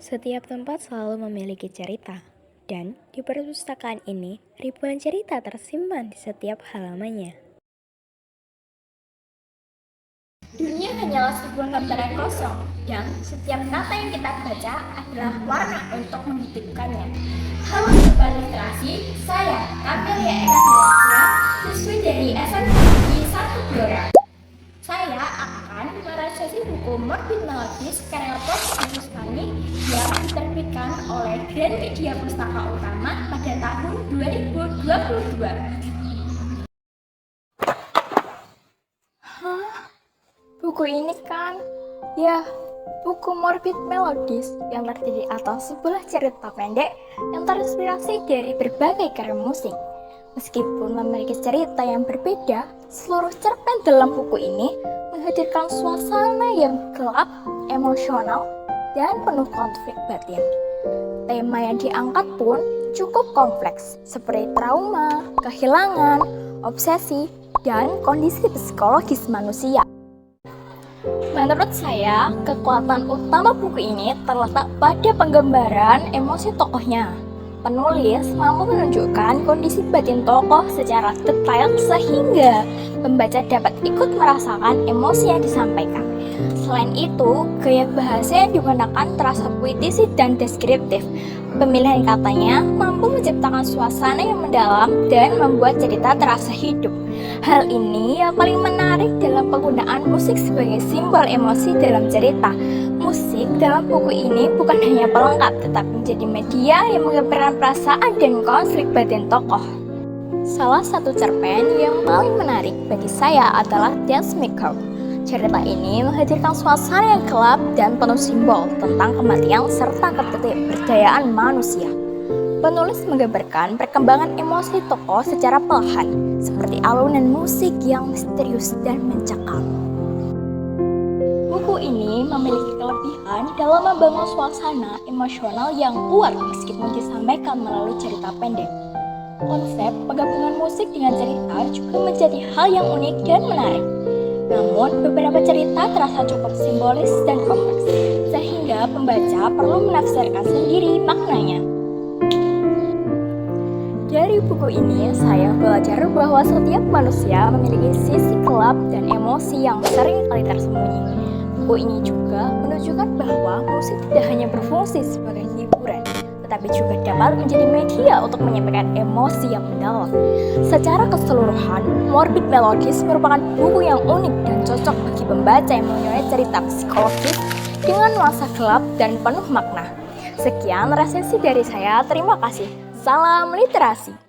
Setiap tempat selalu memiliki cerita, dan di perpustakaan ini ribuan cerita tersimpan di setiap halamannya. Dunia hanyalah sebuah lembaran kosong, dan setiap kata yang kita baca adalah warna untuk menghidupkannya. Halo Sobat Literasi, saya Kamelia Eka Sulawesi, siswi dari SMK 1 Blora. Saya akan merevisi buku Morbid Melodies karya Prof. Agus Pani yang diterbitkan oleh Gramedia Pustaka Utama pada tahun 2022. Buku ini kan, buku Morbid Melodies yang terdiri atas sebuah cerita pendek yang terinspirasi dari berbagai karya musik. Meskipun memiliki cerita yang berbeda, seluruh cerpen dalam buku ini menghadirkan suasana yang gelap, emosional, dan penuh konflik batin. Tema yang diangkat pun cukup kompleks, seperti trauma, kehilangan, obsesi, dan kondisi psikologis manusia. Menurut saya, kekuatan utama buku ini terletak pada penggambaran emosi tokohnya. Penulis mampu menunjukkan kondisi batin tokoh secara detail sehingga pembaca dapat ikut merasakan emosi yang disampaikan. Selain itu, gaya bahasa yang digunakan terasa puitis dan deskriptif. Pemilihan katanya mampu menciptakan suasana yang mendalam dan membuat cerita terasa hidup. Hal ini yang paling menarik dalam penggunaan musik sebagai simbol emosi dalam cerita. Musik dalam buku ini bukan hanya pelengkap, tetapi menjadi media yang menggambarkan perasaan dan konflik batin tokoh. Salah satu cerpen yang paling menarik bagi saya adalah Dance Maker. Cerita ini menghadirkan suasana yang gelap dan penuh simbol tentang kematian serta ketidakberdayaan manusia. Penulis menggambarkan perkembangan emosi tokoh secara perlahan, seperti alunan musik yang misterius dan mencekam. Buku ini memiliki kelebihan dalam membangun suasana emosional yang kuat meskipun disampaikan melalui cerita pendek. Konsep penggabungan musik dengan cerita juga menjadi hal yang unik dan menarik. Namun, beberapa cerita terasa cukup simbolis dan kompleks, sehingga pembaca perlu menafsirkan sendiri maknanya. Dari buku ini, saya belajar bahwa setiap manusia memiliki sisi gelap dan emosi yang sering kali tersembunyi. Buku ini juga menunjukkan bahwa musik tidak hanya berfungsi sebagai hiburan, tetapi juga dapat menjadi media untuk menyampaikan emosi yang mendalam. Secara keseluruhan, Morbid Melodies merupakan buku yang unik dan cocok bagi pembaca yang menyukai cerita psikologis dengan nuansa gelap dan penuh makna. Sekian resensi dari saya, terima kasih. Salam literasi.